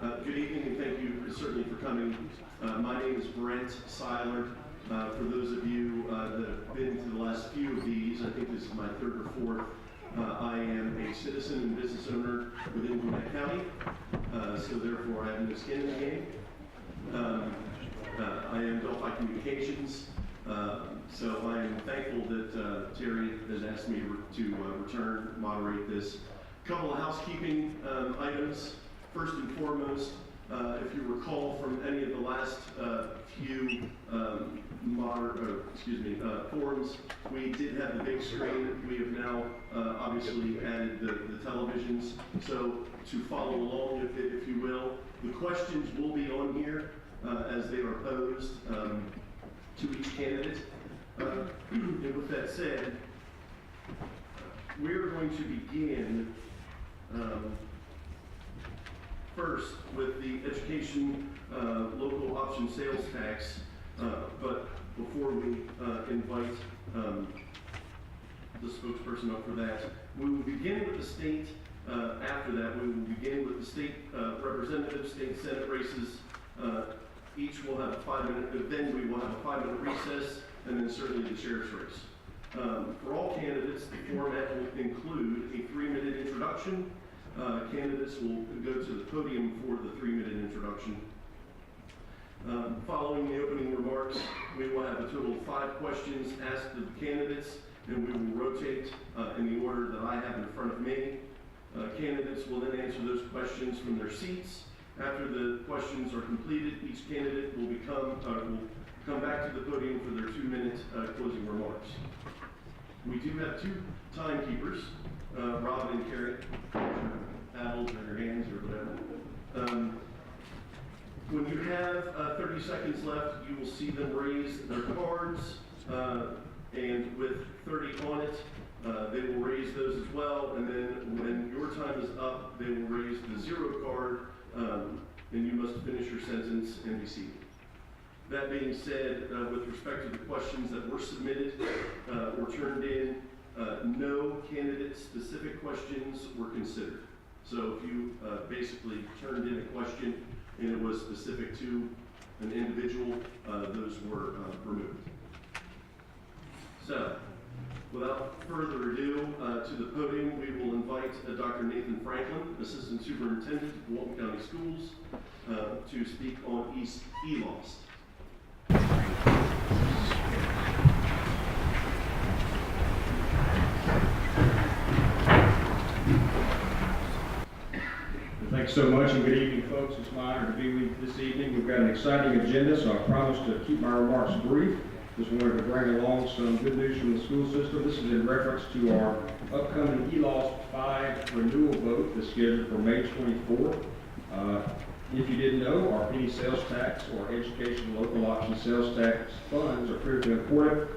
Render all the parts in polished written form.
Good evening, and thank you certainly for coming. My name is Brent Seiler. For those of you that have been to the last few of these, I think this is my third or fourth. I am a citizen and business owner within Walton County, so therefore I have no skin in the game. I am Delphi Communications, so I am thankful that Terry has asked me to return, moderate this. Couple of housekeeping items. First and foremost, if you recall from any of the last few forums, we did have the big screen. We have now obviously added the televisions. So to follow along with it, if you will, the questions will be on here as they are posed to each candidate. And with that said, we're going to begin first with the education local option sales tax, but before we invite the spokesperson up for that, we will begin with the state. After that, we will begin with the state representative, state senate races. Each will have a 5-minute, then we will have a 5-minute recess, and then certainly the sheriff's race. For all candidates, the format will include a 3-minute introduction. Candidates will go to the podium for the 3-minute introduction. Following the opening remarks, we will have a total of 5 questions asked of the candidates, and we will rotate in the order that I have in front of me. Candidates will then answer those questions from their seats. After the questions are completed, each candidate will come back to the podium for their 2-minute closing remarks. We do have 2 timekeepers, Robin and Carrie. Paddles or your hands or whatever. When you have 30 seconds left, you will see them raise their cards, and with 30 on it, they will raise those as well, and then when your time is up, they will raise the 0 card, and you must finish your sentence and be seated. That being said, with respect to the questions that were submitted or turned in, no candidate-specific questions were considered. So if you basically turned in a question and it was specific to an individual, those were removed. So, without further ado, to the podium, we will invite Dr. Nathan Franklin, Assistant Superintendent of Walton County Schools, to speak on East ELOST. Thanks so much, and good evening, folks. It's my honor to be with you this evening. We've got an exciting agenda, so I promise to keep my remarks brief. Just wanted to bring along some good news from the school system. This is in reference to our upcoming ELOST 5 renewal vote that's scheduled for May 24th. If you didn't know, our penny sales tax or education local option sales tax funds are critically important.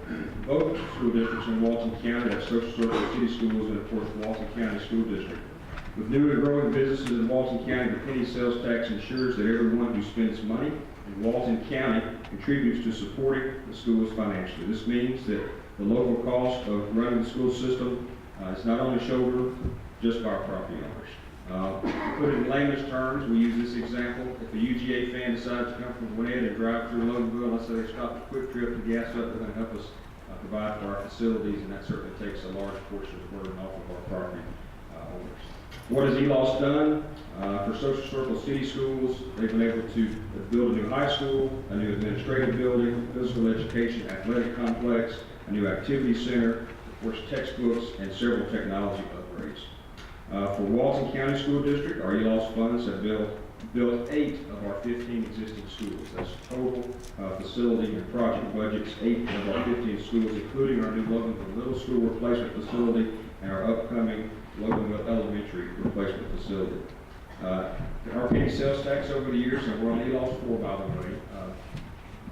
Both school districts in Walton County have social service city schools and, of course, the Walton County School District. With new and growing businesses in Walton County, the penny sales tax ensures that everyone who spends money in Walton County contributes to supporting the schools financially. This means that the local cost of running the school system is not only shouldered just by our property owners. Put it in layman's terms, we use this example. If a UGA fan decides to come from Gwinnett and drive through Loganville, let's say they stop at Quick Trip to gas up, they're going to help us provide for our facilities, and that certainly takes a large portion of the burden off of our property owners. What has ELOST done? For Social Circle City Schools, they've been able to build a new high school, a new administrative building, physical education athletic complex, a new activity center, of course textbooks, and several technology upgrades. For Walton County School District, our ELOST funds have built 8 of our 15 existing schools. That's total facility and project budgets, 8 of our 15 schools, including our new Loganville Middle School replacement facility and our upcoming Loganville Elementary replacement facility. Our penny sales tax over the years, and we're on ELOST 4 by the way,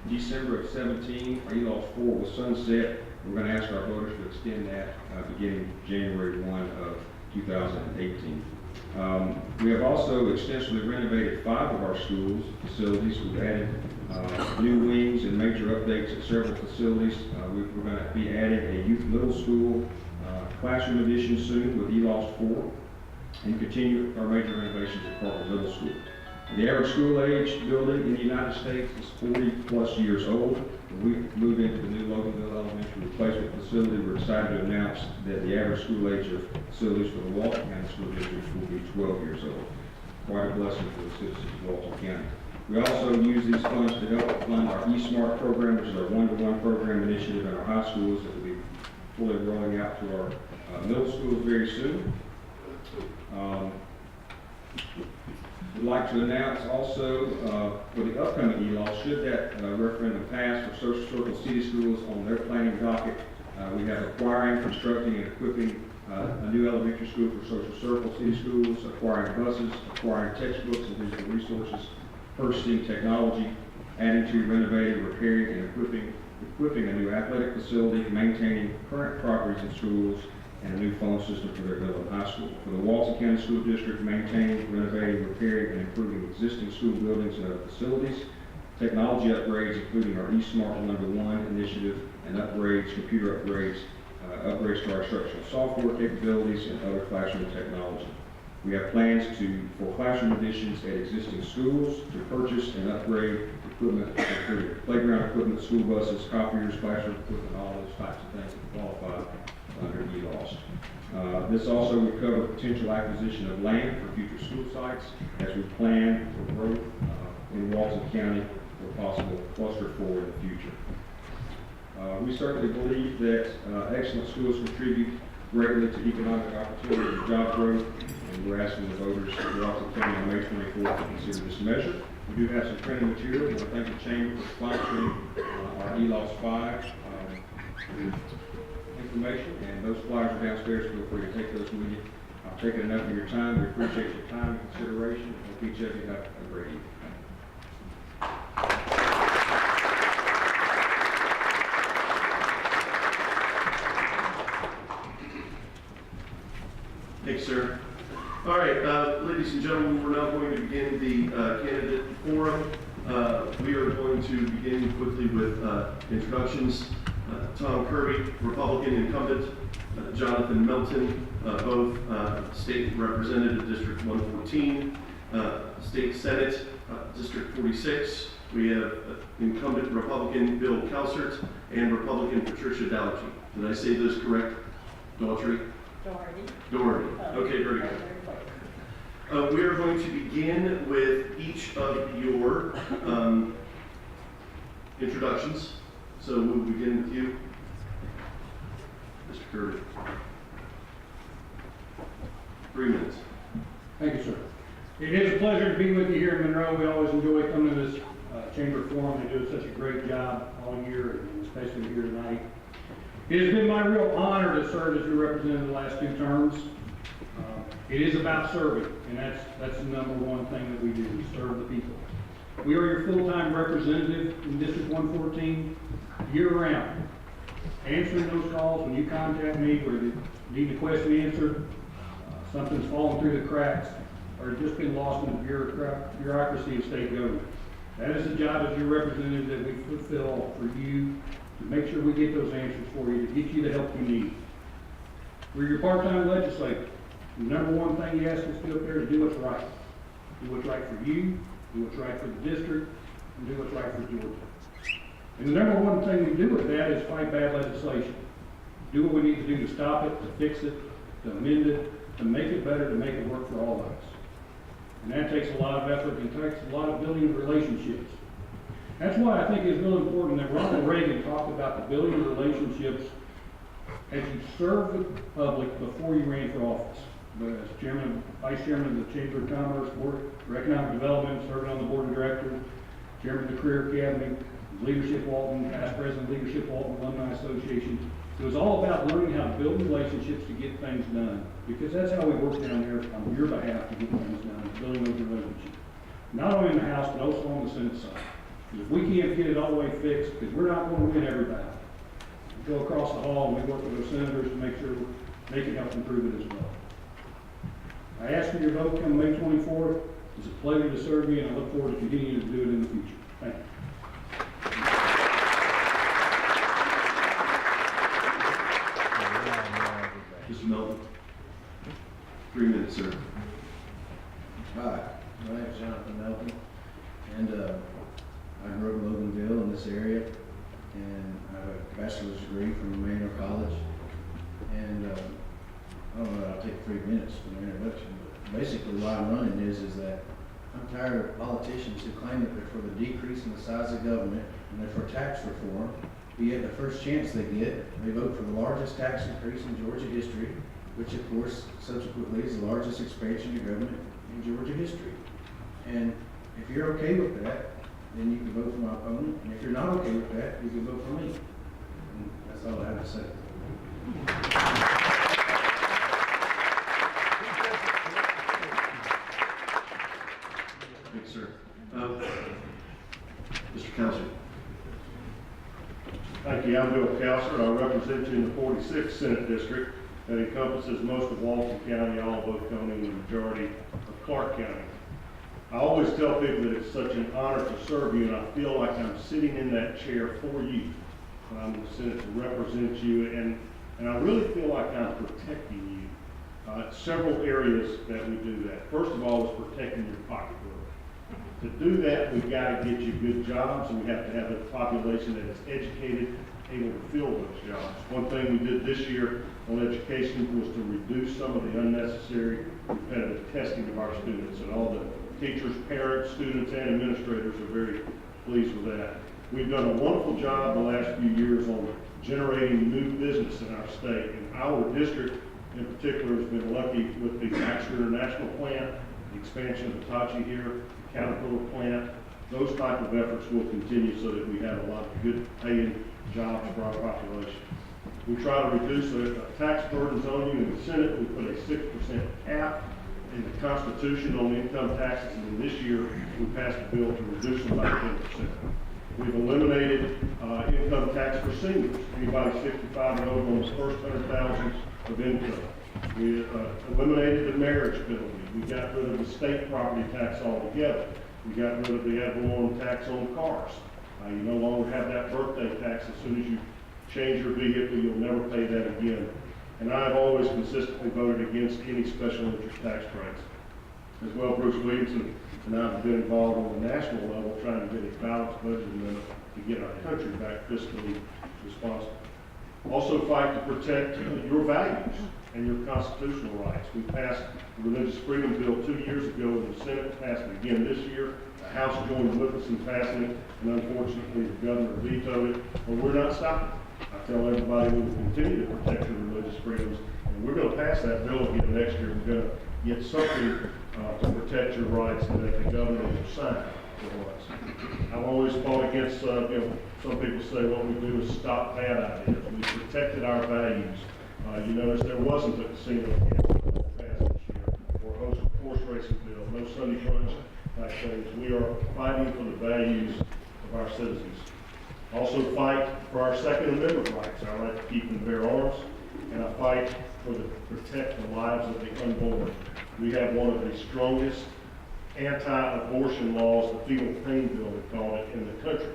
December of 17, our ELOST 4 will sunset. We're going to ask our voters to extend that beginning January 1 of 2018. We have also extensively renovated 5 of our schools facilities. We've added new wings and major updates at several facilities. We're going to be adding a youth middle school classroom addition soon with ELOST 4, and continue our major renovations at Carver Middle School. The average school age building in the United States is 40+ years old. When we move into the new Loganville Elementary Replacement Facility, we're excited to announce that the average school age of facilities for the Walton County School District will be 12 years old. Quite a blessing for the citizens of Walton County. We also use these funds to help fund our eSmart program, which is our one-to-one program initiative in our high schools that will be fully rolling out to our middle schools very soon. We'd like to announce also for the upcoming ELAW, should that referendum pass for Social Circle City Schools on their planning docket, we have acquiring, constructing, and equipping a new elementary school for Social Circle City Schools, acquiring buses, acquiring textbooks and digital resources, purchasing technology, adding to, renovating, repairing, and equipping a new athletic facility, maintaining current properties in schools, and a new phone system for their middle and high school. For the Walton County School District, maintaining, renovating, repairing, and improving existing school buildings and other facilities, technology upgrades, including our eSmart 1 initiative, and upgrades, computer upgrades, upgrades to our instructional software capabilities, and other classroom technology. We have plans for classroom additions at existing schools, to purchase and upgrade equipment, including playground equipment, school buses, copiers, classroom equipment, all those types of things that qualify under ELAWs. This also would cover potential acquisition of land for future school sites as we plan for growth in Walton County for possible cluster 4 in the future. We certainly believe that excellent schools contribute greatly to economic opportunity and job growth, and we're asking the voters of Walton County on May 24th to consider this measure. We do have some printed material. I want to thank the Chamber for sponsoring our ELAWS 5 information, and those flyers are downstairs. Feel free to take those with you. I've taken enough of your time. We appreciate your time and consideration. Hope each of you have a great evening. Thanks, sir. All right, ladies and gentlemen, we're now going to begin the candidate forum. We are going to begin quickly with introductions. Tom Kirby, Republican incumbent, Jonathan Melton, both State Representative District 114, State Senate District 46. We have incumbent Republican Bill Kelsert and Republican Patricia Doughty. Did I say those correct? Daughtry? Doherty. Okay, very good. We are going to begin with each of your introductions. So we'll begin with you, Mr. Kirby. 3 minutes. Thank you, sir. It is a pleasure to be with you here in Monroe. We always enjoy coming to this chamber forum. They do such a great job all year, and especially here tonight. It has been my real honor to serve as your representative the last 2 terms. It is about serving, and that's the number one thing that we do, we serve the people. We are your full-time representative in District 114, year-round, answering those calls when you contact me where you need a question answered, something's fallen through the cracks, or just been lost in the bureaucracy of state government. That is the job as your representative that we fulfill for you, to make sure we get those answers for you, to get you the help you need. We're your part-time legislator. The number one thing you ask us to do up there is do what's right. Do what's right for you, do what's right for the district, and do what's right for Georgia. And the number one thing we do with that is fight bad legislation. Do what we need to do to stop it, to fix it, to amend it, to make it better, to make it work for all of us. And that takes a lot of effort and takes a lot of building of relationships. That's why I think it's real important that Ronald Reagan talked about the building of relationships as you serve the public before you ran for office. But as chairman, vice chairman of the Chamber of Commerce, Board for Economic Development, serving on the board of directors, chairman of the Career Academy, Leadership Walton, past president of Leadership Walton Alumni Association. It was all about learning how to build relationships to get things done, because that's how we work down there on your behalf to get things done, building those relationships. Not only in the House, but also on the Senate side. Because if we can't get it all the way fixed, because we're not going to win every battle. We go across the hall and we work with our senators to make sure they can help improve it as well. I ask for your vote come May 24th. It's a pleasure to serve you, and I look forward to continuing to do it in the future. Thank you. Mr. Melton. 3 minutes, sir. Hi, my name is Jonathan Melton. I grew up in Loganville in this area, and I have a bachelor's degree from Emmanuel College. And I don't know, I'll take 3 minutes for the introduction, but basically why I'm running is that I'm tired of politicians who claim that they're for the decrease in the size of government and they're for tax reform, but yet the first chance they get, they vote for the largest tax increase in Georgia history, which of course subsequently is the largest expansion of government in Georgia history. And if you're okay with that, then you can vote for my opponent, and if you're not okay with that, you can vote for me. And that's all I have to say. Thank you, sir. Mr. Counselor. Thank you. I'm Bill Counselor. I represent you in the 46th Senate District that encompasses most of Walton County, all of Oak County, and the majority of Clark County. I always tell people that it's such an honor to serve you, and I feel like I'm sitting in that chair for you. I'm in the Senate to represent you, and I really feel like I'm protecting you. Several areas that we do that. First of all is protecting your pocketbook. To do that, we've got to get you good jobs, and we have to have a population that is educated, able to fill those jobs. One thing we did this year on education was to reduce some of the unnecessary repetitive testing of our students, and all the teachers, parents, students, and administrators are very pleased with that. We've done a wonderful job the last few years on generating new business in our state, and our district in particular has been lucky with the Baxter International plant, the expansion of Hitachi here, the Caterpillar plant. Those type of efforts will continue so that we have a lot of good paying jobs for our population. We try to reduce the tax burdens on you. In the Senate, we put a 6% cap in the Constitution on income taxes, and this year we passed a bill to reduce them by 10%. We've eliminated income tax for seniors, anybody 65 and over on the first 100,000 of income. We eliminated the marriage penalty. We got rid of the state property tax altogether. We got rid of the ad valorem tax on cars. You no longer have that birthday tax. As soon as you change your vehicle, you'll never pay that again. And I've always consistently voted against any special interest tax breaks. As well, Bruce Williamson and I have been involved on the national level trying to get a balanced budget amendment to get our country back fiscally responsible. Also fight to protect your values and your constitutional rights. We passed the Religious Freedom Bill 2 years ago in the Senate, passed it again this year. The House joined with us in passing it, and unfortunately the governor vetoed it, but we're not stopping. I tell everybody we will continue to protect your religious freedoms, and we're going to pass that bill again next year. We're going to get something to protect your rights and that the governor will sign for us. I've always fought against, some people say what we do is stop bad ideas. We protected our values. You notice there wasn't a casino bill passed this year, or a horse racing bill, no Sunday brunch type things. We are fighting for the values of our citizens. Also fight for our Second Amendment rights, our right to keep and bear arms, and I fight for to protect the lives of the unborn. We have one of the strongest anti-abortion laws, the fetal pain bill, we call it, in the country,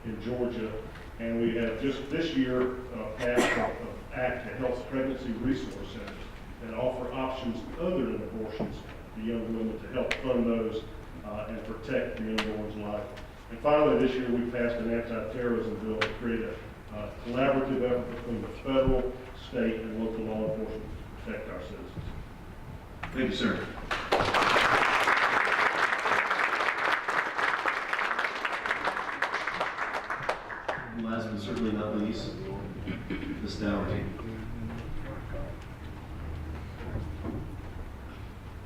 in Georgia. And we have just this year passed an act to help pregnancy resource centers that offer options other than abortions to young women to help fund those and protect the unborn's life. And finally, this year we passed an anti-terrorism bill to create a collaborative effort between the federal, state, and local law enforcement to protect our citizens. Thank you, sir. Last but certainly not least, Ms. Dougherty.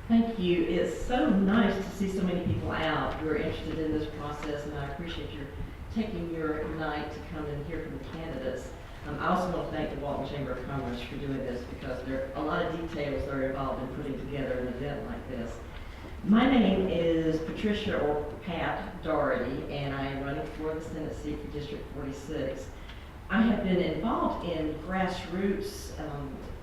Thank you. It's so nice to see so many people out who are interested in this process, and I appreciate your taking your night to come and hear from the candidates. I also want to thank the Walton Chamber of Commerce for doing this, because there are a lot of details that are involved in putting together an event like this. My name is Patricia, or Pat, Doherty, and I am running for the Senate seat for District 46. I have been involved in grassroots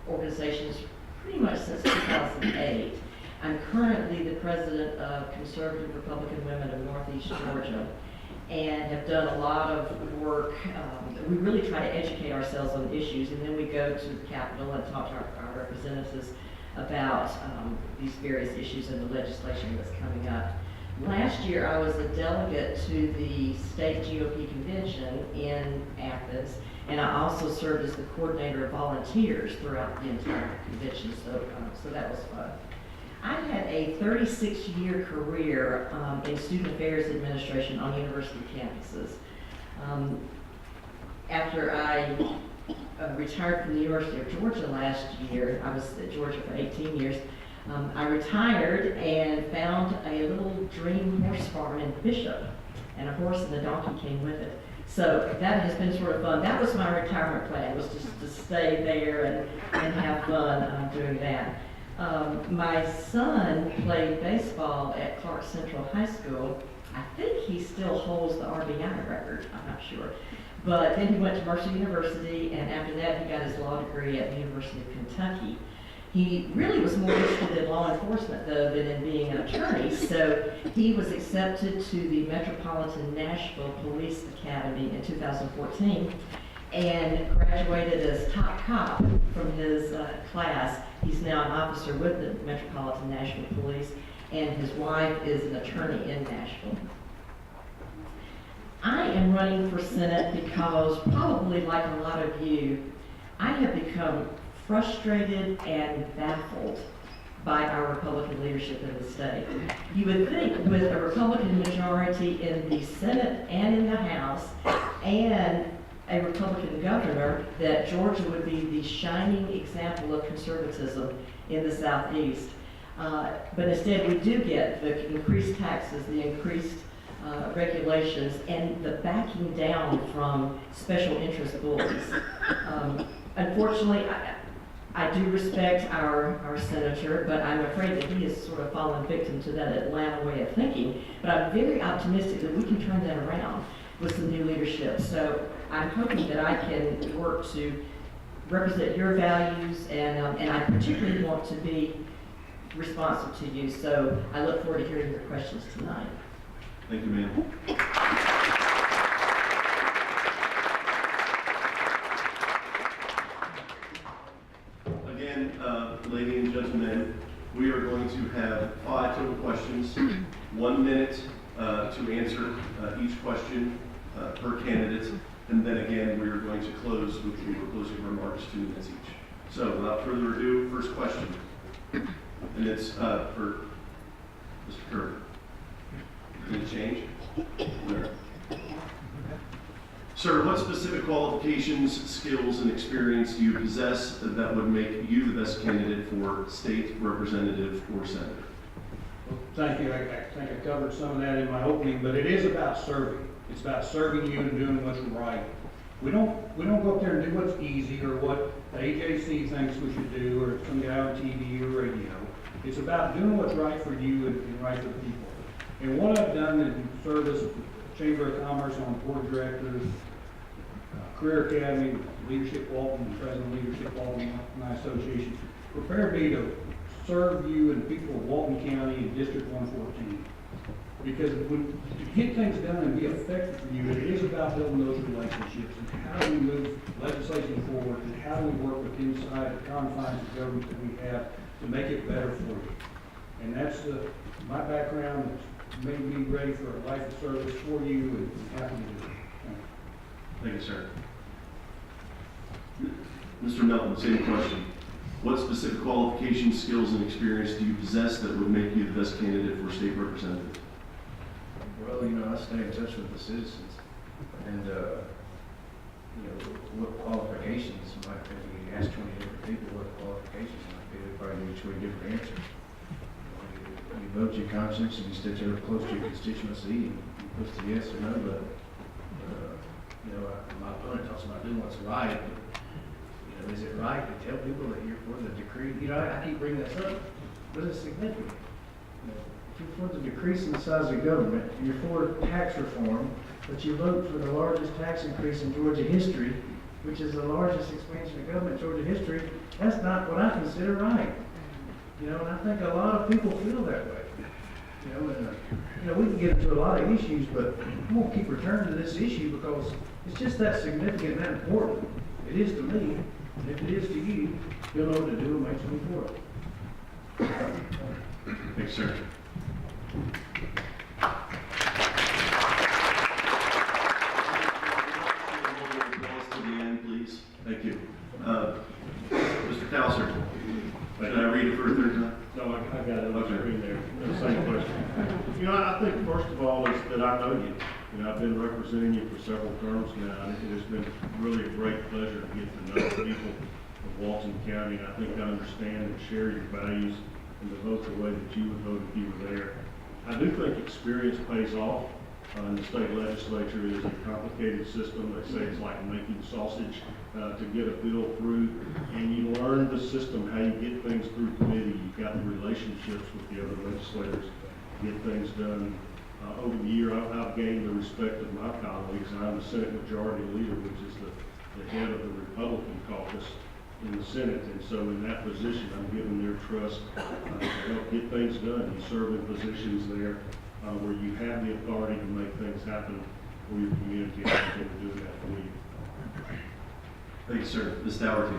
organizations pretty much since 2008. I'm currently the president of Conservative Republican Women of Northeast Georgia, and have done a lot of work. We really try to educate ourselves on issues, and then we go to the Capitol and talk to our representatives about these various issues and the legislation that's coming up. Last year, I was a delegate to the state GOP convention in Athens, and I also served as the coordinator of volunteers throughout the entire convention, so that was fun. I had a 36-year career in student affairs administration on university campuses. After I retired from the University of Georgia last year, I was at Georgia for 18 years, I retired and found a little dream horse farm in Bishop, and a horse and a donkey came with it. So that has been sort of fun. That was my retirement plan, was just to stay there and have fun doing that. My son played baseball at Clark Central High School. I think he still holds the RBI record, I'm not sure. But then he went to Mercer University, and after that he got his law degree at the University of Kentucky. He really was more interested in law enforcement, though, than in being an attorney, so he was accepted to the Metropolitan Nashville Police Academy in 2014 and graduated as top cop from his class. He's now an officer with the Metropolitan Nashville Police, and his wife is an attorney in Nashville. I am running for Senate because, probably like a lot of you, I have become frustrated and baffled by our Republican leadership in the state. You would think with a Republican majority in the Senate and in the House and a Republican governor that Georgia would be the shining example of conservatism in the Southeast. But instead we do get the increased taxes, the increased regulations, and the backing down from special interest bullies. Unfortunately, I do respect our senator, but I'm afraid that he has sort of fallen victim to that Atlanta way of thinking. But I'm very optimistic that we can turn that around with some new leadership. So I'm hoping that I can work to represent your values, and I particularly want to be responsive to you. So I look forward to hearing your questions tonight. Thank you, ma'am. Again, ladies and gentlemen, we are going to have 5 total questions, 1 minute to answer each question per candidate, and then again, we are going to close with the closing remarks, 2 minutes each. So without further ado, first question, and it's for Mr. Kirby. Any change? No. Sir, what specific qualifications, skills, and experience do you possess that would make you the best candidate for state representative or senator? Well, thank you. I think I covered some of that in my opening, but it is about serving. It's about serving you and doing what's right. We don't go up there and do what's easy or what the AJC thinks we should do or it's going to get out on TV or radio. It's about doing what's right for you and right for people. And what I've done in service of the Chamber of Commerce on board of directors, Career Academy, Leadership Walton, President of Leadership Walton, my association, prepare me to serve you and the people of Walton County in District 114. Because to get things done and be effective for you, it is about building those relationships and how do we move legislation forward and how do we work with inside the confines of government that we have to make it better for you. And that's my background that's made me ready for a life of service for you and happy to do it. Thank you, sir. Mr. Melton, same question. What specific qualifications, skills, and experience do you possess that would make you the best candidate for state representative? Well, I stay in touch with the citizens, and what qualifications might be. If you ask 20 different people what qualifications might be, they'll probably give you 20 different answers. You vote your conscience and you stay close to your constituency and you push the yes or no button. My opponent talks about doing what's right. But, is it right to tell people that you're for the decree? I keep bringing this up, but it's significant. If you're for the decrease in the size of government, you're for tax reform, but you vote for the largest tax increase in Georgia history, which is the largest expansion of government in Georgia history, that's not what I consider right. And I think a lot of people feel that way. We can get into a lot of issues, but we won't keep returning to this issue because it's just that significant and that important. It is to me, and if it is to you, you'll know what to do and make something for it. Thanks, sir. You know, I've been representing you for several terms now, and it has been really a great pleasure to get to know the people of Walton County. And I think I understand and share your values and to vote the way that you would vote if you were there. I do think experience pays off. In the state legislature, it is a complicated system. They say it's like making sausage to get a bill through, and you learn the system, how you get things through committee. You've got the relationships with the other legislators to get things done. Over the year, I've gained the respect of my colleagues. I'm the Senate Majority Leader, which is the head of the Republican caucus in the Senate, and so in that position, I'm given their trust to help get things done. You serve in positions there where you have the authority to make things happen for your community, and I'm going to do that for you. Thank you, sir. Ms. Dougherty.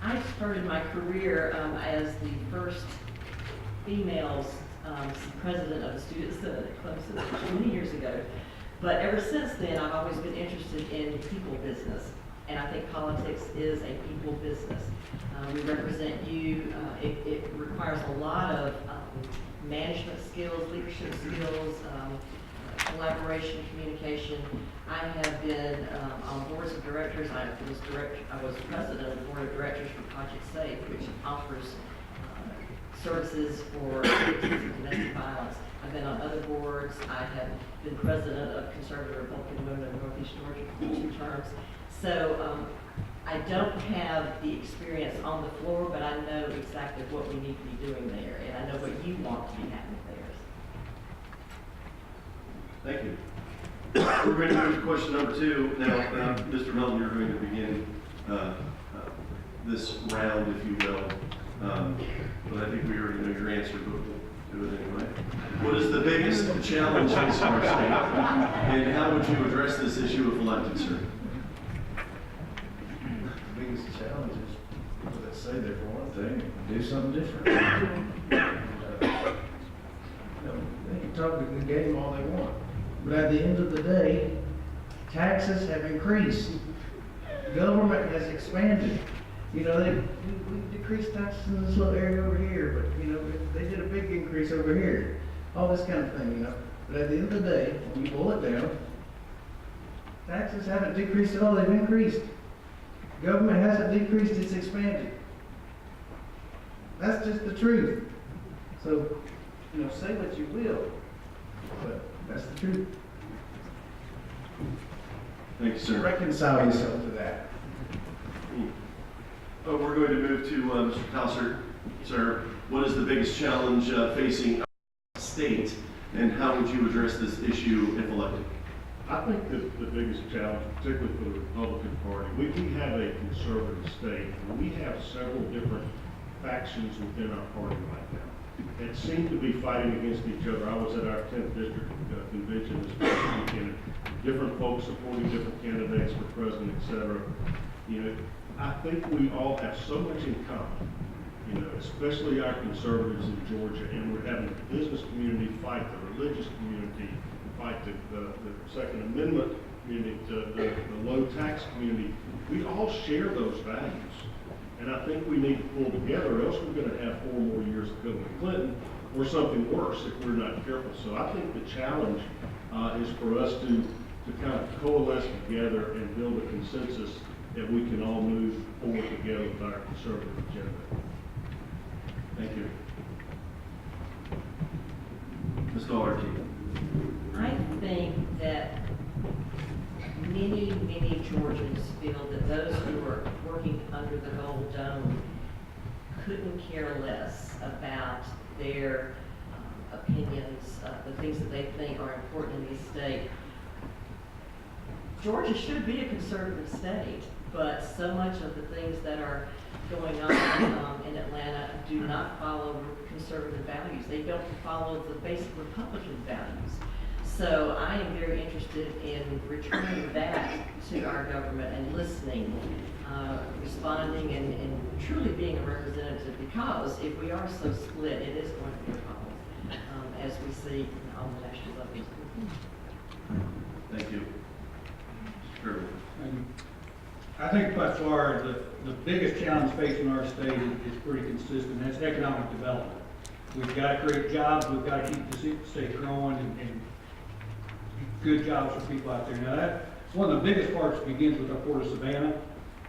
I started my career as the first female president of the Student Senate at Clemson many years ago. But ever since then, I've always been interested in people business. And I think politics is a people business. We represent you. It requires a lot of management skills, leadership skills, collaboration, communication. I have been on boards of directors. I was president of the board of directors for Project Safe, which offers services for victims of domestic violence. I've been on other boards. I have been president of Conservative Republican Women of Northeast Georgia for 2 terms. So I don't have the experience on the floor, but I know exactly what we need to be doing there, and I know what you want to be happening there. Thank you. We're going to move to question number 2. Now, Mr. Melton, you're going to begin this round, if you will. But I think we already know your answer, but we'll do it anyway. What is the biggest challenge facing our state, and how would you address this issue if elected, sir? The biggest challenge is people that say they're for one thing and do something different. They can talk a good game all they want, but at the end of the day, taxes have increased. Government has expanded. You know, we decreased taxes in this little area over here, but, you know, they did a big increase over here. All this kind of thing, you know. But at the end of the day, when you boil it down, taxes haven't decreased at all, they've increased. Government hasn't decreased, it's expanded. That's just the truth. So, you know, say what you will, but that's the truth. Thank you, sir. Reconcile yourself to that. We're going to move to Mr. Cosser. Sir, what is the biggest challenge facing our state, and how would you address this issue if elected? I think the biggest challenge, particularly for the Republican Party, we have a conservative state, and we have several different factions within our party right now that seem to be fighting against each other. I was at our 10th district convention this past weekend, different folks supporting different candidates for president, et cetera. You know, I think we all have so much in common, you know, especially our conservatives in Georgia, and we're having the business community fight the religious community, fight the Second Amendment community, the low tax community. We all share those values, and I think we need to pull together, or else we're going to have 4 more years of Hillary Clinton, or something worse if we're not careful. So I think the challenge is for us to kind of coalesce together and build a consensus that we can all move forward together with our conservative agenda. Thank you. Ms. Dougherty. I think that many Georgians feel that those who are working under the Gold Dome couldn't care less about their opinions, the things that they think are important in this state. Georgia should be a conservative state, but so much of the things that are going on in Atlanta do not follow conservative values. They don't follow the basic Republican values. So I am very interested in returning that to our government and listening, responding, and truly being a representative, because if we are so split, it is going to be a problem, as we see on the national level. Thank you. Sure. I think by far the biggest challenge facing our state is pretty consistent. That's economic development. We've got to create jobs. We've got to keep the state growing and good jobs for people out there. Now that's one of the biggest parts begins with our Port of Savannah.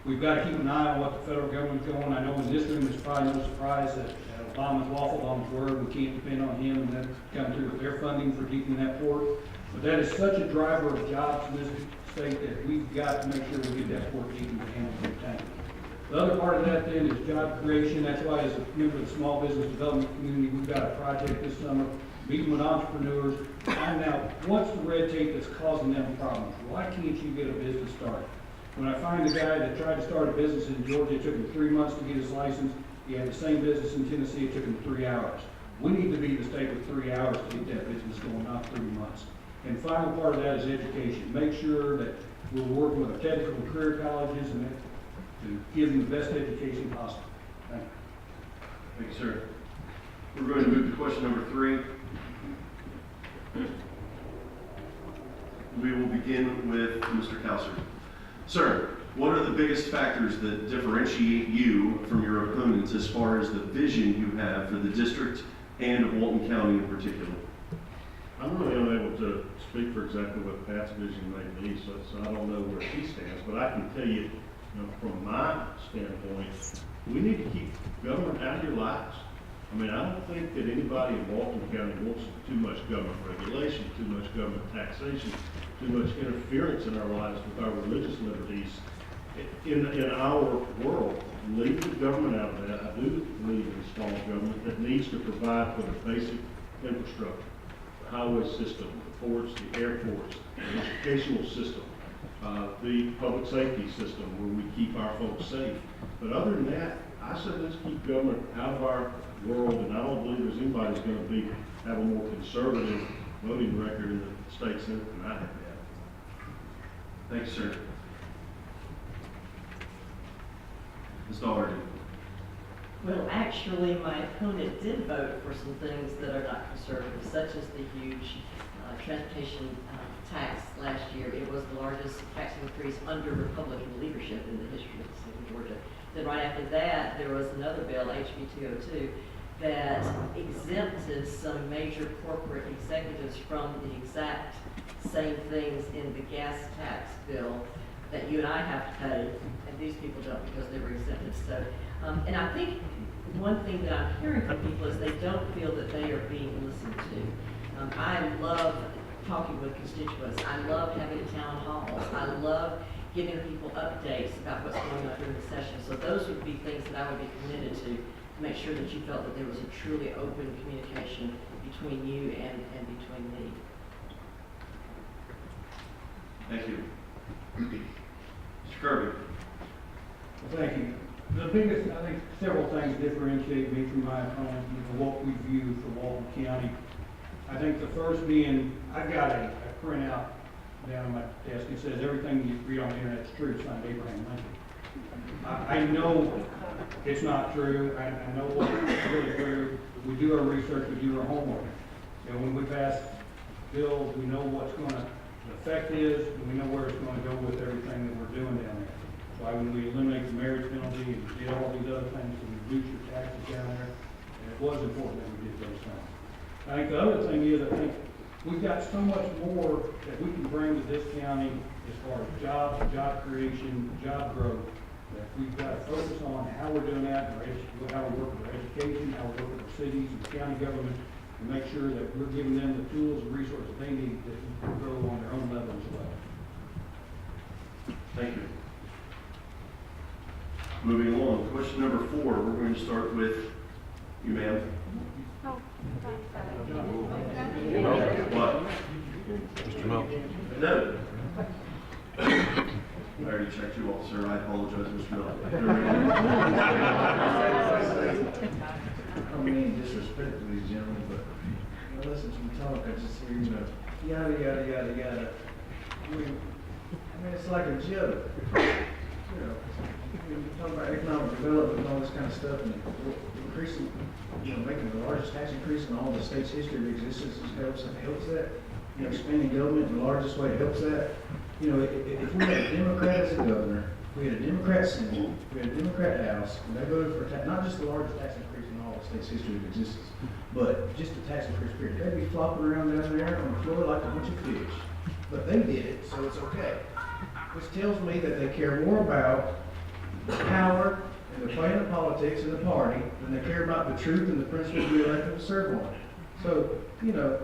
We've got to keep an eye on what the federal government's going. I know in this room, it's probably no surprise that Obama's waffled on his word. We can't depend on him, and that's come through with their funding for keeping that port. But that is such a driver of jobs in this state that we've got to make sure we get that port keeping the handle of the tank. The other part of that then is job creation. That's why as a member of the small business development community, we've got a project this summer, meeting with entrepreneurs, find out what's the red tape that's causing them problems. Why can't you get a business started? When I find a guy that tried to start a business in Georgia, it took him 3 months to get his license. He had the same business in Tennessee, it took him 3 hours. We need to be the state with 3 hours to get that business going, not 3 months. And final part of that is education. Make sure that we're working with our technical and career colleges and to give them the best education possible. Thank you. Thank you, sir. We're going to move to question number 3. We will begin with Mr. Kauser. Sir, what are the biggest factors that differentiate you from your opponents as far as the vision you have for the district and of Walton County in particular? I'm really unable to speak for exactly what Pat's vision may be, so I don't know where he stands, but I can tell you, from my standpoint, we need to keep government out of your lives. I mean, I don't think that anybody in Walton County wants too much government regulation, too much government taxation, too much interference in our lives with our religious liberties. In our world, leave the government out of that. I do believe in a small government that needs to provide for the basic infrastructure, the highway system, the ports, the airports, the educational system, the public safety system where we keep our folks safe. But other than that, I said let's keep government out of our world, and I don't believe there's anybody who's going to have a more conservative voting record in the state senate than I have had. Thanks, sir. Ms. Doherty. Well, actually, my opponent did vote for some things that are not conservative, such as the huge transportation tax last year. It was the largest tax increase under Republican leadership in the history of the state of Georgia. Then right after that, there was another bill, HB 202, that exempted some major corporate executives from the exact same things in the gas tax bill that you and I have to pay, and these people don't because they were exempted. So, and I think one thing that I'm hearing from people is they don't feel that they are being listened to. I love talking with constituents. I love having town halls. I love giving people updates about what's going on during the session. So those would be things that I would be committed to make sure that you felt that there was a truly open communication between you and between me. Thank you. Mr. Kirby. Well, thank you. The biggest, I think, several things differentiate me from my opponent and what we view for Walton County. I think the first being, I've got a printout down on my desk. It says everything you read on the internet is true. It's not Abraham Lincoln. I know it's not true. I know what's really true. We do our research. We do our homework. And when we pass bills, we know what's going to, the effect is, and we know where it's going to go with everything that we're doing down there. So when we eliminate the marriage penalty and did all these other things to reduce your taxes down there, and it was important that we did those things. I think the other thing is, I think we've got so much more that we can bring to this county as far as jobs, job creation, job growth, that we've got to focus on how we're doing that, how we work with our education, how we work with our cities and the county government, and make sure that we're giving them the tools and resources they need to grow on their own level as well. Thank you. Moving along, question number 4, we're going to start with you, ma'am. What? Mr. Milk. No. I already checked you all, sir. I apologize, Mr. Miller. I don't mean disrespect to these gentlemen, but when I listen to them talk, I just hear, yada, yada, yada, yada. I mean, it's like a joke. You talk about economic development and all this kind of stuff, and increasing, making the largest tax increase in all the state's history of existence helps that. Expanding government in the largest way helps that. If we had a Democrat as a governor, we had a Democrat Senate, we had a Democrat House, and they voted for not just the largest tax increase in all the state's history of existence, but just the tax increase period. They'd be flopping around down there on the floor like a bunch of fish. but they did it, so it's okay. Which tells me that they care more about the power and the playing of politics in the party than they care about the truth and the principles we elected to serve on. So, you know,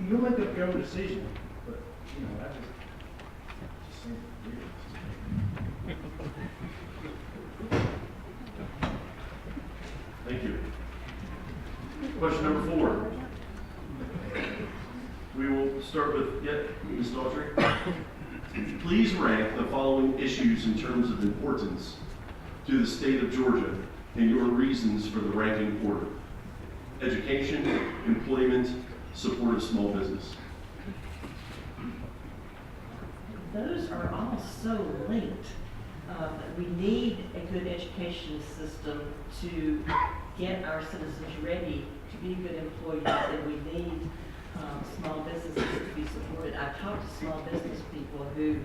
you'll make up your own decision, but, you know, I just think it's weird. Thank you. Question number 4. We will start with, Ms. Daughtry. Please rank the following issues in terms of importance to the state of Georgia and your reasons for the ranking order. Education, employment, support of small business. Those are all so linked. We need a good education system to get our citizens ready to be good employees, and we need small businesses to be supported. I've talked to small business people who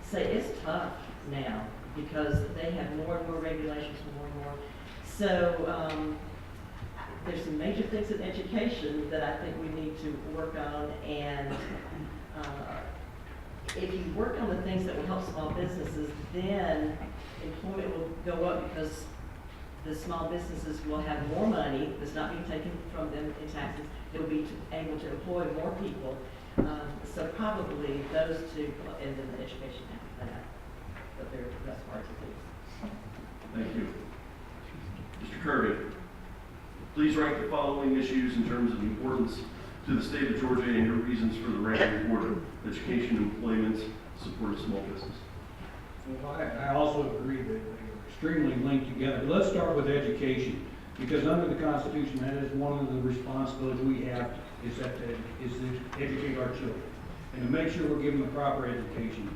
say it's tough now because they have more and more regulations, more and more. So there's some major things in education that I think we need to work on, and if you work on the things that will help small businesses, then employment will go up because the small businesses will have more money that's not being taken from them in taxes. They'll be able to employ more people. So probably those two, and then the education after that. But that's hard to do. Thank you. Mr. Kirby, please rank the following issues in terms of importance to the state of Georgia and your reasons for the ranking order. Education, employment, support of small business. Well, I also agree that they're extremely linked together. Let's start with education, because under the Constitution, that is one of the responsibilities we have is to educate our children and to make sure we're giving them the proper education.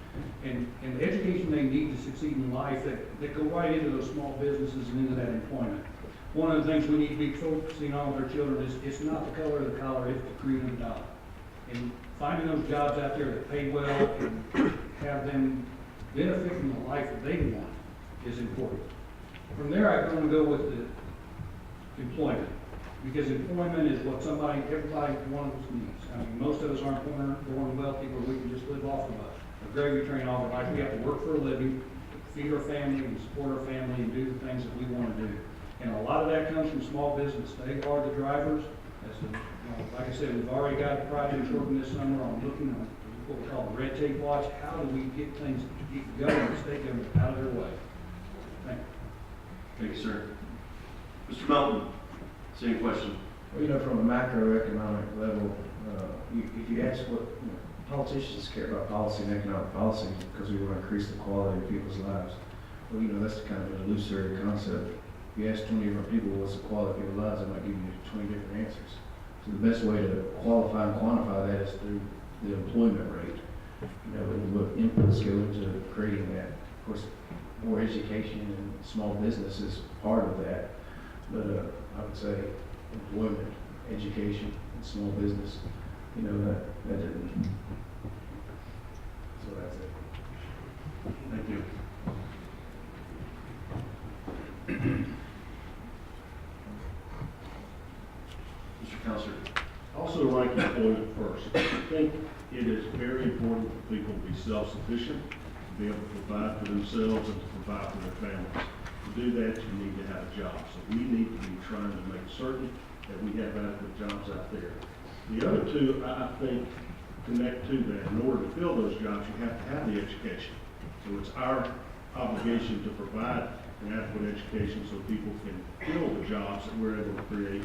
And the education they need to succeed in life that go right into those small businesses and into that employment. One of the things we need to be focusing on with our children is it's not the color of the collar, it's the cream of the dollar. And finding those jobs out there that pay well and have them benefit from the life that they want is important. From there, I'm going to go with the employment, because employment is what everybody, one of us needs. I mean, most of us aren't born wealthy where we can just live off of a gravy train all our life. We have to work for a living, feed our family and support our family and do the things that we want to do. And a lot of that comes from small business. They are the drivers. Like I said, we've already got projects working this summer on looking at what we call the red tape watch. How do we get things, get government, state government out of their way? Thank you. Thank you, sir. Mr. Melton, same question. Well, you know, from a macroeconomic level, if you ask what, politicians care about policy and economic policy because we want to increase the quality of people's lives. Well, that's kind of an illusory concept. If you ask 20 different people what's the quality of people's lives, they might give you 20 different answers. So the best way to qualify and quantify that is through the employment rate. And what inputs go into creating that. Of course, more education and small business is part of that. But I would say employment, education, and small business, that didn't. So that's it. Thank you. Mr. Counselor. Also rank employment first. I think it is very important for people to be self-sufficient, to be able to provide for themselves and to provide for their families. To do that, you need to have a job. So we need to be trying to make certain that we have adequate jobs out there. The other two, I think, connect to that. In order to fill those jobs, you have to have the education. So it's our obligation to provide an adequate education so people can fill the jobs that we're able to create.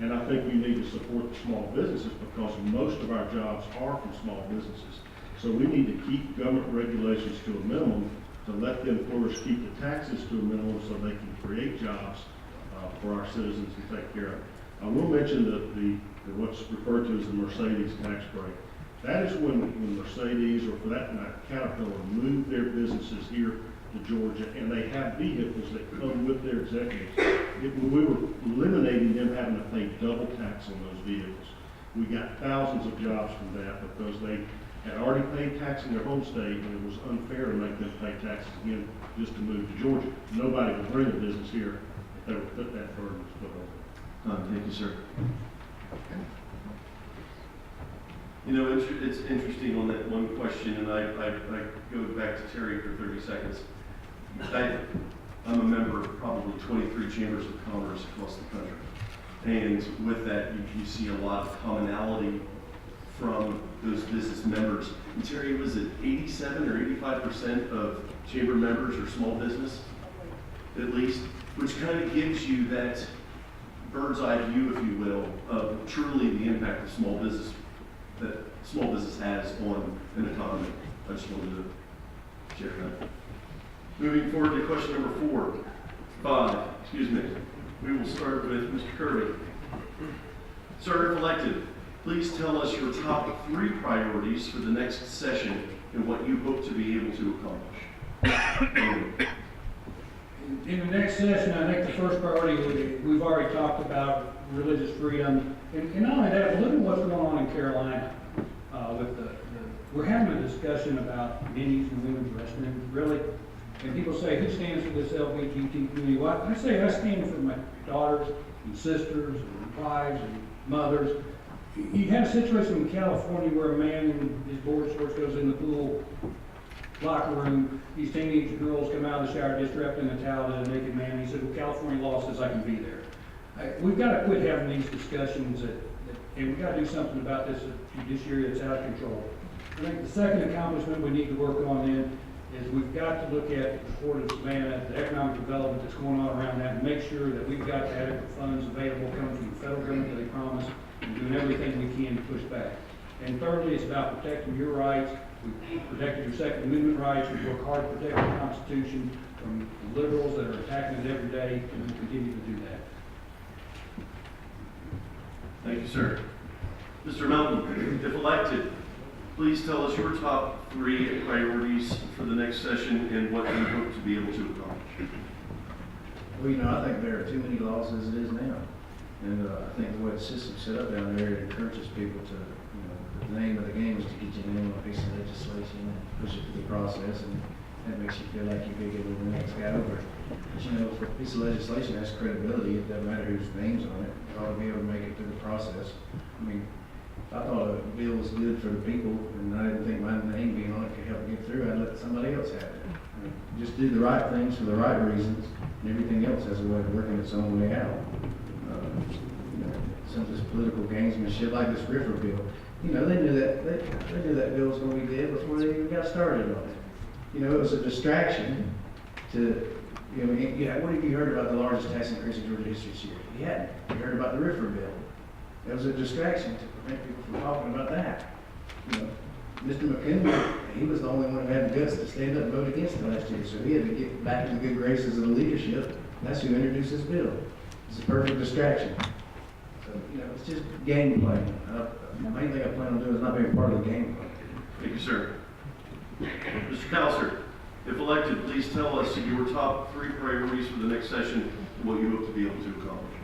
And I think we need to support the small businesses because most of our jobs are from small businesses. So we need to keep government regulations to a minimum to let them flourish, keep the taxes to a minimum so they can create jobs for our citizens and take care of. I will mention the what's referred to as the Mercedes tax break. That is when Mercedes, or for that matter, Caterpillar, move their businesses here to Georgia, and they have vehicles that come with their executives. We were eliminating them having to pay double tax on those vehicles. We got thousands of jobs from that because they had already paid tax in their home state, and it was unfair to make them pay taxes again just to move to Georgia. Nobody would bring a business here if they would put that burden to put on them. Thank you, sir. You know, it's interesting on that one question, and I go back to Terry for 30 seconds. I'm a member of probably 23 chambers of commerce across the country. And with that, you see a lot of commonality from those business members. And Terry, was it 87 or 85% of chamber members are small business, at least? Which kind of gives you that bird's eye view, if you will, of truly the impact of small business that small business has on an economy. I just wanted to share that. Moving forward to question number 5, we will start with Mr. Kirby. Sir, if elected, please tell us your top 3 priorities for the next session and what you hope to be able to accomplish. In the next session, I think the first priority, we've already talked about religious freedom. And not only that, but look at what's going on in Carolina. We're having a discussion about men's and women's wrestling, really. And people say, who stands for this LGBT community? Well, I say I stand for my daughters and sisters and wives and mothers. You had a situation in California where a man in his board shorts goes in the pool locker room. These teenage girls come out of the shower just wrapped in a towel to a naked man. He said, well, California law says I can be there. We've got to quit having these discussions, and we've got to do something about this judiciary that's out of control. I think the second accomplishment we need to work on then is we've got to look at the Port of Savannah, the economic development that's going on around that, and make sure that we've got adequate funds available coming from the federal government that they promised, and doing everything we can to push back. And thirdly, it's about protecting your rights. We've protected your Second Amendment rights. We work hard to protect the Constitution from the liberals that are attacking it every day, and we'll continue to do that. Thank you, sir. Mr. Melton, if elected, please tell us your top 3 priorities for the next session and what you hope to be able to accomplish. Well, you know, I think there are too many laws as it is now. And I think the way the system's set up down there, it encourages people to, you know, the name of the game is to get your name on a piece of legislation and push it through the process, and that makes you feel like you're bigger than the next guy over. But you know, for a piece of legislation has credibility, it doesn't matter whose name's on it. You ought to be able to make it through the process. I mean, if I thought a bill was good for the people and I didn't think my name being on it could help get through, I'd let somebody else have it. I mean, just do the right things for the right reasons, and everything else has a way of working its own way out. You know, some of this political gamesmanship, like this RIFRA bill, you know, they knew that bill was going to be dead before they even got started on it. You know, it was a distraction to, you know, what have you heard about the largest tax increase in Georgia history this year? You hadn't. You heard about the RIFRA bill. It was a distraction to prevent people from talking about that. You know, Mr. McKinley, he was the only one who had the guts to stand up and vote against it last year, so he had to get back in the good graces of the leadership. That's who introduced this bill. It's a perfect distraction. So, you know, it's just game playing. The main thing I plan on doing is not being part of the game plan. Thank you, sir. Mr. Counselor, if elected, please tell us your top 3 priorities for the next session and what you hope to be able to accomplish.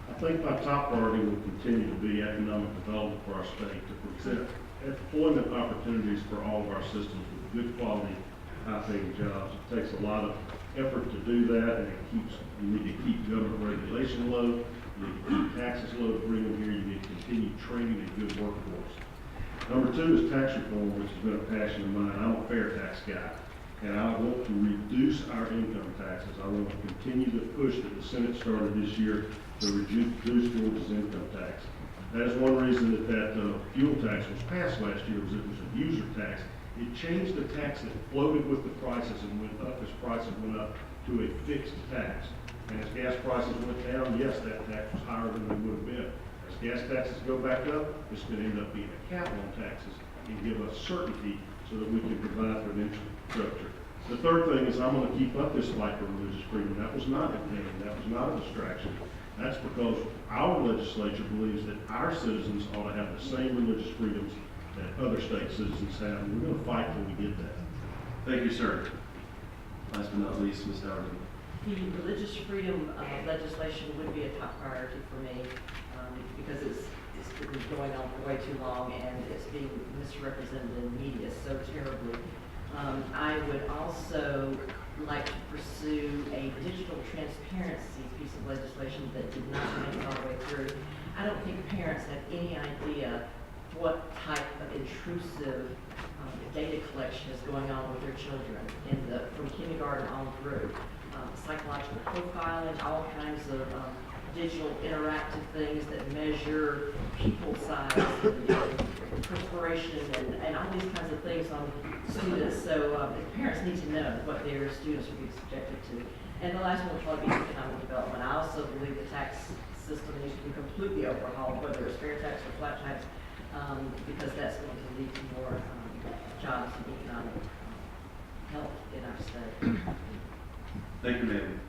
I think my top priority will continue to be economic development for our state, to present employment opportunities for all of our systems with good quality, high-paying jobs. It takes a lot of effort to do that, and you need to keep government regulation low, you need to keep taxes low to bring them here, you need to continue training a good workforce. Number 2 is tax reform, which has been a passion of mine. I'm a fair tax guy, and I want to reduce our income taxes. I want to continue the push that the Senate started this year to reduce Georgia's income tax. That is one reason that fuel tax was passed last year, was it was a user tax. It changed the tax that floated with the prices and went up as prices went up to a fixed tax. And as gas prices went down, yes, that tax was higher than they would have been. As gas taxes go back up, it's going to end up being a cap on taxes and give us certainty so that we can provide for the infrastructure. The third thing is I'm going to keep up this fight for religious freedom. That was not intended. That was not a distraction. That's because our legislature believes that our citizens ought to have the same religious freedoms that other state citizens have, and we're going to fight till we get that. Thank you, sir. Last but not least, Ms. Howard. The religious freedom legislation would be a top priority for me because it's been going on for way too long and it's being misrepresented in the media so terribly. I would also like to pursue a digital transparency piece of legislation that did not make it all the way through. I don't think parents have any idea what type of intrusive data collection is going on with their children from kindergarten on through. Psychological profiling, all kinds of digital interactive things that measure pupil size, and perspiration, and all these kinds of things on students. So parents need to know what their students are being subjected to. And the last one will probably be economic development. I also believe the tax system needs to be completely overhauled, whether it's fair tax or flat tax, because that's going to lead to more jobs and economic health in our state. Thank you, ma'am.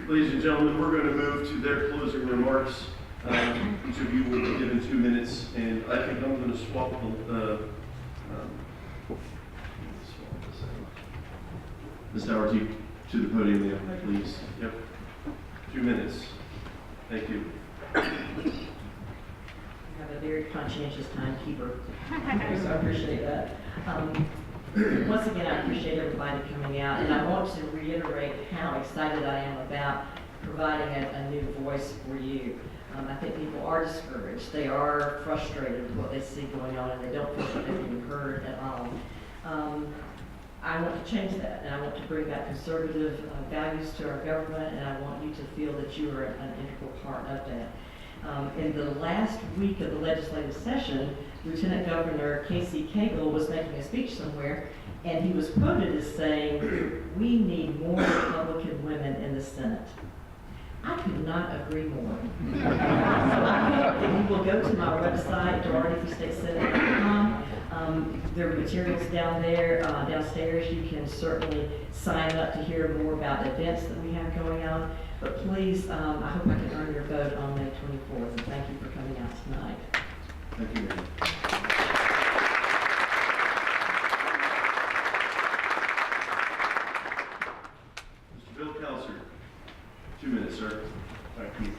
Ladies and gentlemen, we're going to move to their closing remarks. Each of you will be given 2 minutes, and I think I'm going to swap Ms. Howard, to the podium, ma'am, please. Yep. 2 minutes. Thank you. You have a very conscientious timekeeper, so I appreciate that. Once again, I appreciate everybody coming out, and I want to reiterate how excited I am about providing a new voice for you. I think people are discouraged. They are frustrated with what they see going on, and they don't feel that they're being heard at all. I want to change that, and I want to bring back conservative values to our government, and I want you to feel that you are an integral part of that. In the last week of the legislative session, Lieutenant Governor Casey Cagle was making a speech somewhere, and he was quoted as saying, "We need more Republican women in the Senate." I could not agree more. So I hope that you will go to my website, DorothyForStateSenate.com. There are materials down there, downstairs. You can certainly sign up to hear more about events that we have going on. But please, I hope I can earn your vote on May 24th, and thank you for coming out tonight. Thank you, ma'am. Mr. Bill Kelser, 2 minutes, sir. Thank you.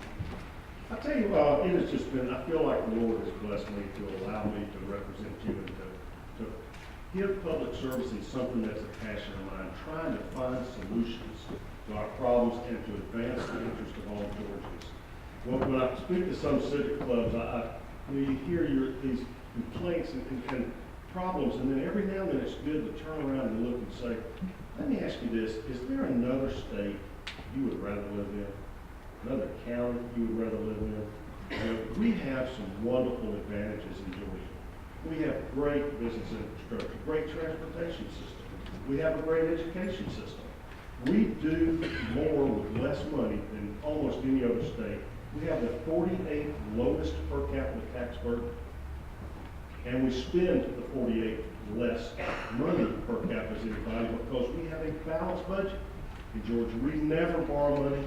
I tell you, it has just been, I feel like the Lord has blessed me to allow me to represent you and to give public services something that's a passion of mine, trying to find solutions to our problems and to advance the interest of all Georgians. When I speak to some civic clubs, you hear these complaints and problems, and then every now and then it's good to turn around and look and say, let me ask you this, is there another state you would rather live in? Another county you would rather live in? You know, we have some wonderful advantages in Georgia. We have great business infrastructure, great transportation system. We have a great education system. We do more with less money than almost any other state. We have the 48th lowest per capita tax burden, and we spend the 48th less money per capita as anybody because we have a balanced budget in Georgia. We never borrow money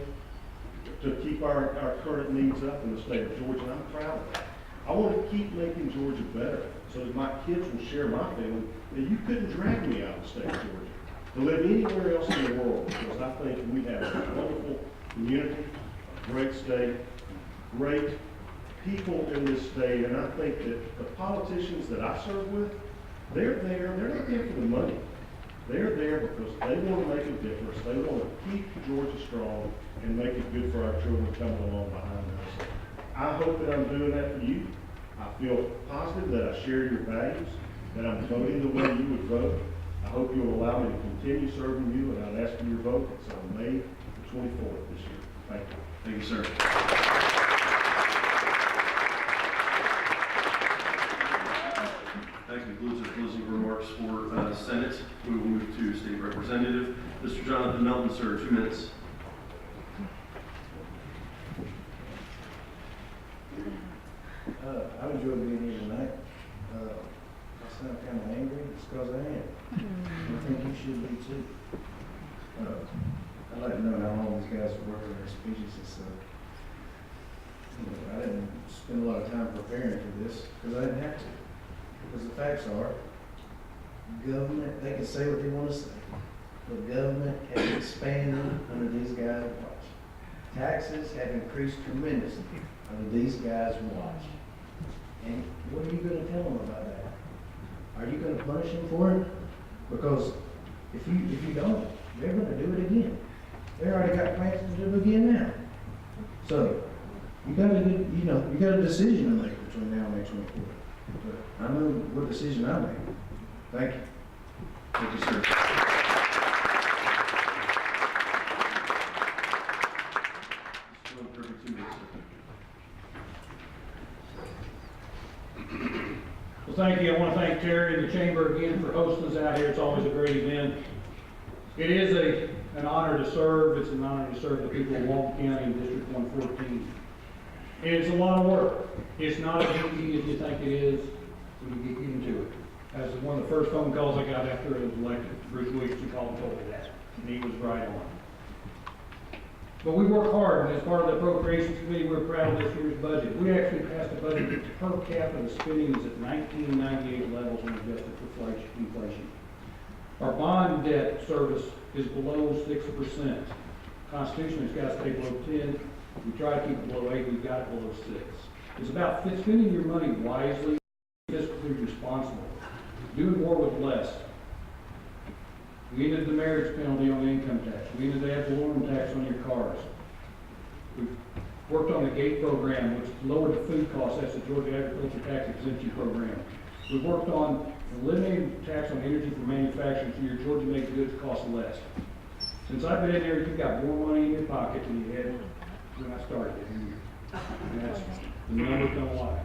to keep our current needs up in the state of Georgia, and I'm proud of that. I want to keep making Georgia better so that my kids will share my feeling that you couldn't drag me out of the state of Georgia to live anywhere else in the world, because I think we have a wonderful community, a great state, great people in this state, and I think that the politicians that I serve with, they're not there for the money. They're there because they want to make a difference. They want to keep Georgia strong and make it good for our children coming along behind us. I hope that I'm doing that for you. I feel positive that I share your values, that I'm voting the way you would vote. I hope you'll allow me to continue serving you, and I'll ask for your vote. It's on May the 24th this year. Thank you. Thank you, sir. That concludes our closing remarks for Senate. We will move to State Representative. Mr. Jonathan Melton, sir, 2 minutes. I enjoyed being here tonight. I sound kind of angry, it's because I am. I think you should be too. I'd like to know how long these guys are working on their speeches and stuff. I didn't spend a lot of time preparing for this because I didn't have to. Because the facts are, government, they can say what they want to say, but government has expanded under these guys' watch. Taxes have increased tremendously under these guys' watch. And what are you going to tell them about that? Are you going to punish them for it? Because if you don't, they're going to do it again. They already got plans to do it again now. So you got a decision to make between now and May 24th. But I know what decision I made. Thank you. Thank you, sir. Perfect 2 minutes, sir. Well, thank you. I want to thank Terry and the Chamber again for hosting us out here. It's always a great event. It is an honor to serve. It's an honor to serve the people of Walton County in District 114. And it's a lot of work. It's not as easy as you think it is when you get into it. As one of the first phone calls I got after I was elected, Bruce Williamson called and told me that, and he was right on. But we work hard, and as part of the Appropriations Committee, we're proud of this year's budget. We actually passed a budget that per capita spending is at 1998 levels when adjusted for inflation. Our bond debt service is below 6%. Constitution has got to stay below 10. We try to keep it below 8. We've got it below 6. It's about spending your money wisely, fiscally responsible, doing more with less. We ended the marriage penalty on the income tax. We ended the ad valorem tax on your cars. We've worked on the GATE program, which lowered the food costs. That's the Georgia Agriculture Tax Exemption Program. We've worked on eliminating the tax on energy for manufacturing so your Georgia-made goods cost less. Since I've been in there, you've got more money in your pocket than you had when I started in here. And that's, the numbers don't lie.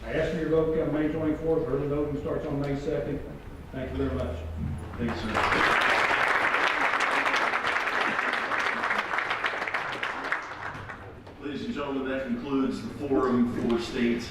I ask for your vote come May 24th. Early voting starts on May 2nd. Thank you very much. Thanks, sir. Ladies and gentlemen, that concludes the forum for state